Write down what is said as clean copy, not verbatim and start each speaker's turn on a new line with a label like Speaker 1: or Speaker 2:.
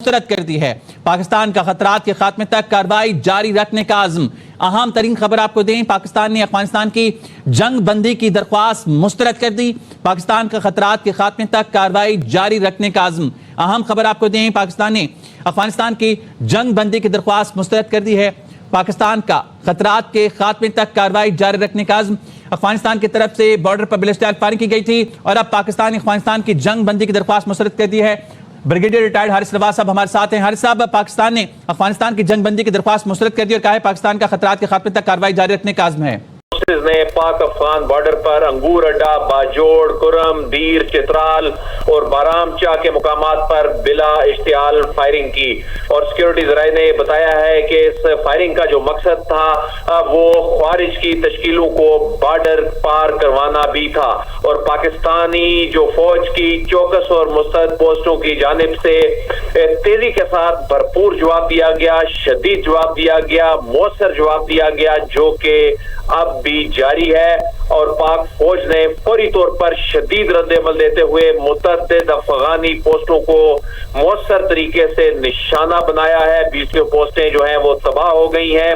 Speaker 1: مسترد کر دی ہے۔ پاکستان کا خطرات کے خاتمے تک کارروائی جاری رکھنے کا عزم۔ اہم ترین خبر آپ کو دیں، پاکستان نے افغانستان کی جنگ بندی کی درخواست مسترد کر دی۔ پاکستان کا خطرات کے خاتمے تک کارروائی جاری رکھنے کا عزم۔ اہم خبر آپ کو دیں، پاکستان نے افغانستان کی جنگ بندی کی درخواست مسترد کر دی ہے۔ پاکستان کا خطرات کے خاتمے تک کارروائی جاری رکھنے کا عزم۔ افغانستان کی طرف سے بارڈر پر بیلسٹک فائرنگ کی گئی تھی اور اب پاکستان نے افغانستان کی جنگ بندی کی درخواست مسترد کر دی ہے۔ بریگیڈیئر ریٹائرڈ حارث نواز صاحب ہمارے ساتھ ہیں۔ حارث صاحب، پاکستان نے افغانستان کی جنگ بندی کی درخواست مسترد کر دی اور کہا ہے پاکستان کا خطرات کے خاتمے تک کارروائی جاری رکھنے کا عزم ہے۔
Speaker 2: نے پاک افغان بارڈر پر انگور اڈا، باجوڑ، کرم، دیر، چترال اور بارامچا کے مقامات پر بلا اشتعال فائرنگ کی اور سیکیورٹی ذرائع نے بتایا ہے کہ اس فائرنگ کا جو مقصد تھا وہ خارج کی تشکیلوں کو بارڈر پار کروانا بھی تھا اور پاکستانی جو فوج کی چوکس اور مستعد پوسٹوں کی جانب سے تیزی کے ساتھ بھرپور جواب دیا گیا، شدید جواب دیا گیا، مؤثر جواب دیا گیا، جو کہ اب بھی جاری ہے اور پاک فوج نے فوری طور پر شدید رد عمل دیتے ہوئے متعدد افغانی پوسٹوں کو مؤثر طریقے سے نشانہ بنایا ہے۔ 20 پوسٹیں جو ہیں وہ تباہ ہو گئی ہیں۔